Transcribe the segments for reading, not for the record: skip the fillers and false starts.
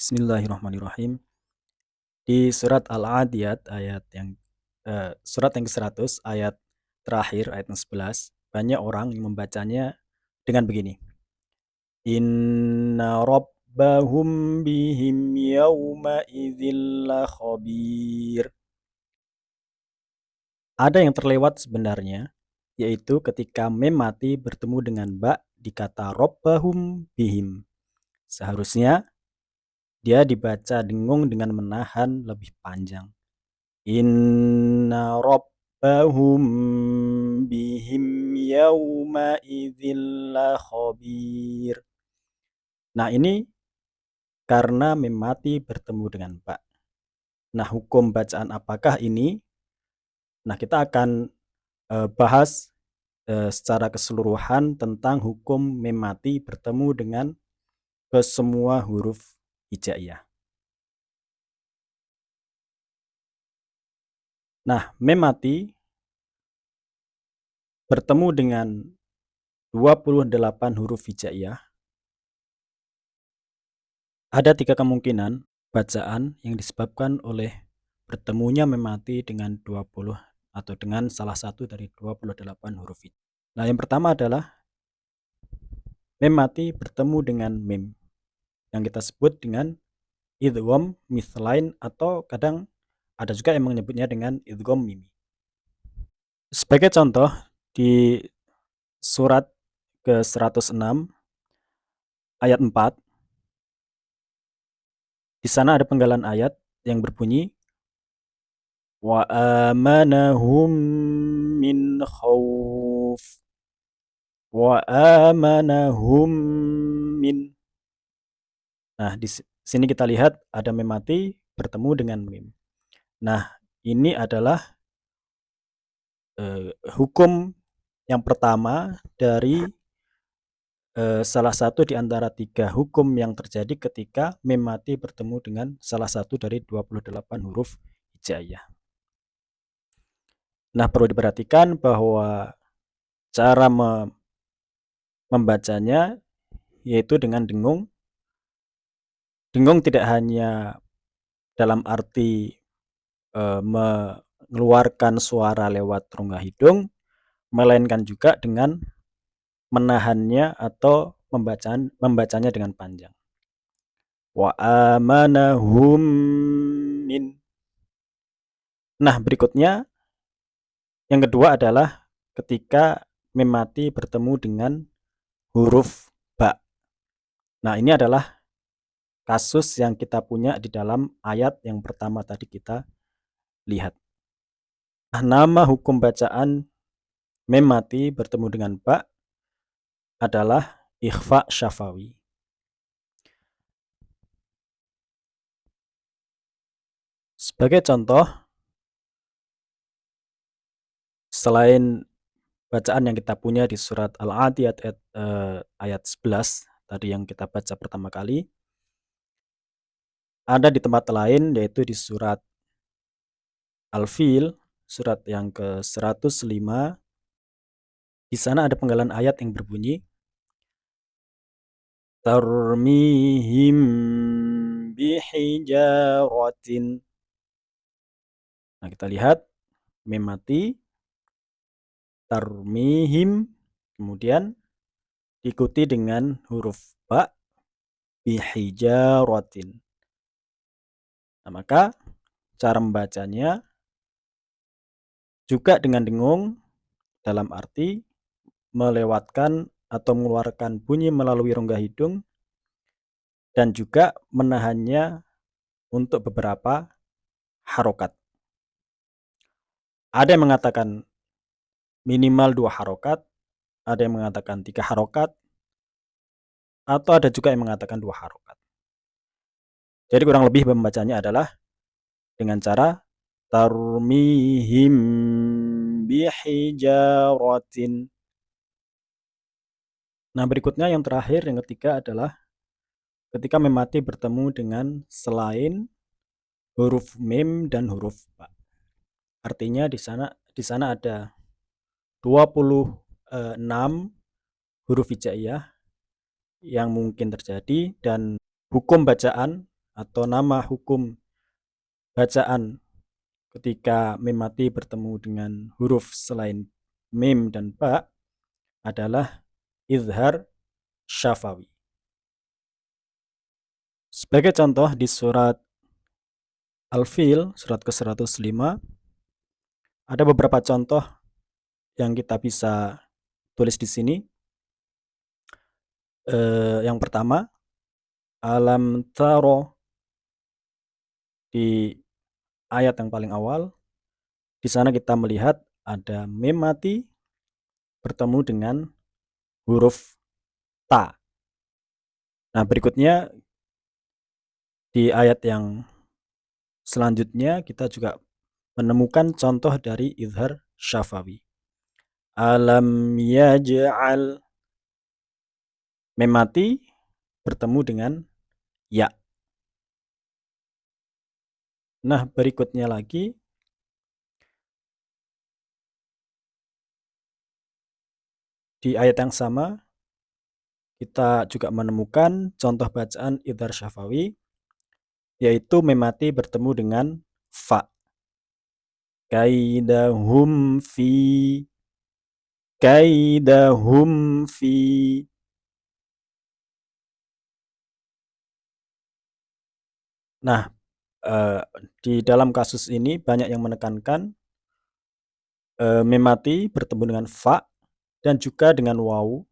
Bismillahirrahmanirrahim. Di surat Al-Adiyat surat yang ke-100 ayat terakhir ayat yang 11 banyak orang yang membacanya dengan begini. Inna rabbahum bihim yawma idzil khabir. Ada yang terlewat sebenarnya, yaitu ketika mem mati bertemu dengan ba di kata rabbahum bihim. Seharusnya dia dibaca dengung dengan menahan lebih panjang. Inna rabbahum bihim yawma idzil khabir. Nah, ini karena mem mati bertemu dengan ba. Nah, hukum bacaan apakah ini? Nah, kita akan bahas secara keseluruhan tentang hukum mem mati bertemu dengan semua huruf hijaiyah. Nah, mem mati bertemu dengan 28 huruf hijaiyah. Ada 3 kemungkinan bacaan yang disebabkan oleh bertemunya mem mati dengan 20 atau dengan salah satu dari 28 huruf itu. Nah, yang pertama adalah mem mati bertemu dengan mim yang kita sebut dengan idgham mithlain atau kadang ada juga yang menyebutnya dengan idgham mimi. Sebagai contoh di surat ke-106 ayat 4 di sana ada penggalan ayat yang berbunyi wa amanahum min khauf. Wa amanahum min. Nah, di sini kita lihat ada mem mati bertemu dengan mim. Nah, ini adalah hukum yang pertama dari salah satu di antara 3 hukum yang terjadi ketika mem mati bertemu dengan salah satu dari 28 huruf hijaiyah. Nah, perlu diperhatikan bahwa cara membacanya yaitu dengan dengung. Dengung tidak hanya dalam arti mengeluarkan suara lewat rongga hidung, melainkan juga dengan menahannya atau membacanya dengan panjang. Wa amanahum min. Nah, berikutnya yang kedua adalah ketika mem mati bertemu dengan huruf ba. Nah, ini adalah kasus yang kita punya di dalam ayat yang pertama tadi kita lihat. Nah, nama hukum bacaan mem mati bertemu dengan ba adalah ikhfa syafawi. Sebagai contoh, selain bacaan yang kita punya di surat Al-Adiyat ayat 11 tadi yang kita baca pertama kali, ada di tempat lain yaitu di surat Al-Fil, surat yang ke-105. Di sana ada penggalan ayat yang berbunyi tarmihim bihijaratin. Nah, kita lihat mem mati tarmihim kemudian diikuti dengan huruf ba bihijaratin. Nah, maka cara membacanya juga dengan dengung dalam arti melewatkan atau mengeluarkan bunyi melalui rongga hidung dan juga menahannya untuk beberapa harokat. Ada yang mengatakan minimal 2 harokat, ada yang mengatakan 3 harokat, atau ada juga yang mengatakan 2 harokat. Jadi kurang lebih membacanya adalah dengan cara tarmihim bihijaratin. Nah, berikutnya yang terakhir yang ketiga adalah ketika mem mati bertemu dengan selain huruf mim dan huruf ba. Artinya di sana ada 26 huruf hijaiyah yang mungkin terjadi dan hukum bacaan atau nama hukum bacaan ketika mim mati bertemu dengan huruf selain mim dan ba adalah izhar syafawi. Sebagai contoh di surat Al-Fil, surat ke-105, ada beberapa contoh yang kita bisa tulis di sini. Yang pertama, alam taro, di ayat yang paling awal. Di sana kita melihat ada mim mati bertemu dengan huruf ta. Nah, berikutnya di ayat yang selanjutnya kita juga menemukan contoh dari izhar syafawi. Alam yaj'al, mim mati bertemu dengan ya. Nah, berikutnya lagi di ayat yang sama kita juga menemukan contoh bacaan izhar syafawi, yaitu mim mati bertemu dengan fa. Kaidahum fi. Nah, di dalam kasus ini banyak yang menekankan mim mati bertemu dengan fa dan juga dengan waw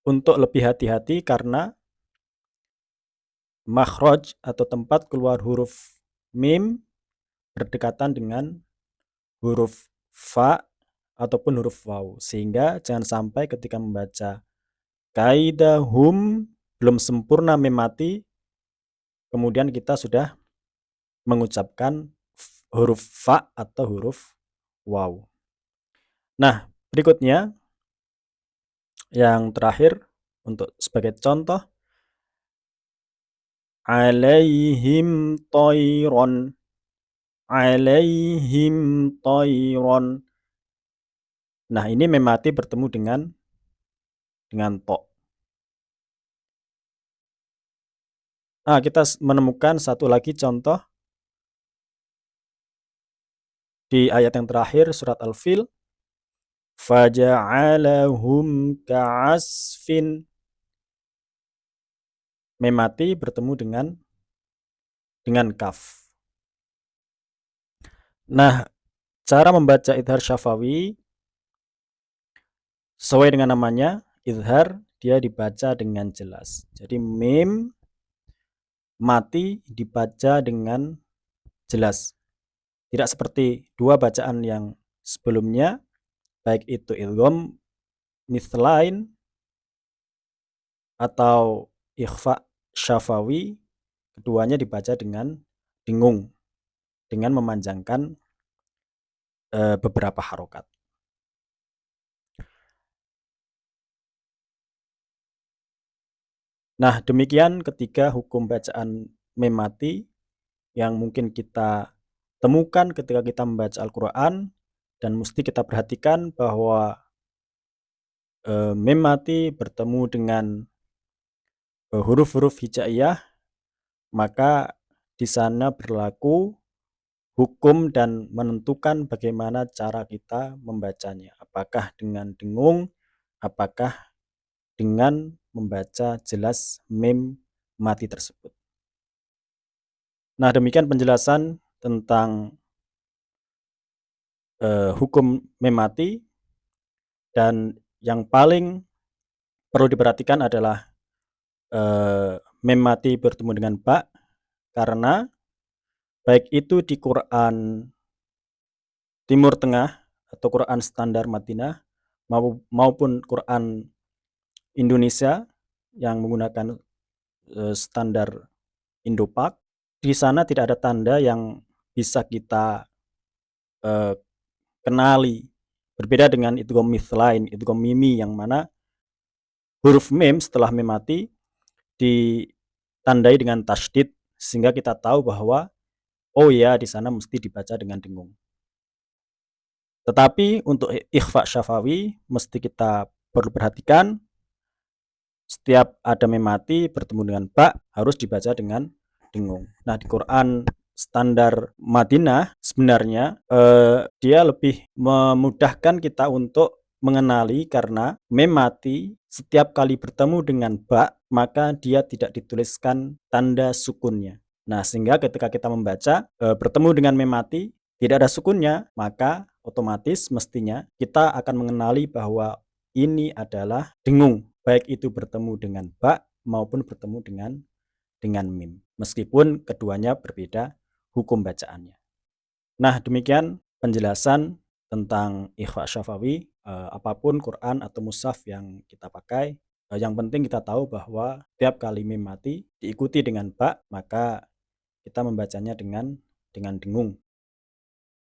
untuk lebih hati-hati karena makhraj atau tempat keluar huruf mim berdekatan dengan huruf fa ataupun huruf waw, sehingga jangan sampai ketika membaca kaidahum belum sempurna mim mati kemudian kita sudah mengucapkan huruf fa atau huruf waw. Nah, berikutnya yang terakhir untuk sebagai contoh, alaihim toiron, alaihim toiron. Nah, ini mim mati bertemu dengan to. Nah, kita menemukan satu lagi contoh di ayat yang terakhir surat Al-Fil, faja'alahum ka'asfin. Mim mati bertemu dengan kaf. Nah, cara membaca izhar syafawi sesuai dengan namanya, izhar dia dibaca dengan jelas. Jadi mim mati dibaca dengan jelas. Tidak seperti dua bacaan yang sebelumnya, baik itu idgham mithlain atau ikhfa syafawi, keduanya dibaca dengan dengung, dengan memanjangkan beberapa harokat. Nah, demikian ketiga hukum bacaan mim mati yang mungkin kita temukan ketika kita membaca Al-Quran, dan mesti kita perhatikan bahwa mim mati bertemu dengan huruf-huruf hijaiyah, maka di sana berlaku hukum dan menentukan bagaimana cara kita membacanya. Apakah dengan dengung, apakah dengan membaca jelas mim mati tersebut. Nah, demikian penjelasan tentang hukum mim mati, dan yang paling perlu diperhatikan adalah mim mati bertemu dengan ba, karena baik itu di Quran Timur Tengah atau Quran standar Madinah maupun Quran Indonesia yang menggunakan standar Indo-Pak, di sana tidak ada tanda yang bisa kita kenali. Berbeda dengan idgham mithlain, idgham mimi, yang mana huruf mim setelah mim mati ditandai dengan tasydid, sehingga kita tahu bahwa oh ya, di sana mesti dibaca dengan dengung. Tetapi untuk ikhfa syafawi mesti kita perlu perhatikan Setiap ada mim mati bertemu dengan ba harus dibaca dengan dengung. Nah, di Quran standar Madinah sebenarnya dia lebih memudahkan kita untuk mengenali karena mim mati setiap kali bertemu dengan ba maka dia tidak dituliskan tanda sukunnya. Nah, sehingga ketika kita membaca bertemu dengan mim mati tidak ada sukunnya, maka otomatis mestinya kita akan mengenali bahwa ini adalah dengung, baik itu bertemu dengan ba maupun bertemu dengan mim. Meskipun keduanya berbeda hukum bacaannya. Nah, demikian penjelasan tentang ikhfa syafawi. Apapun Quran atau mushaf yang kita pakai, yang penting kita tahu bahwa tiap kali mim mati diikuti dengan ba, maka kita membacanya dengan dengung.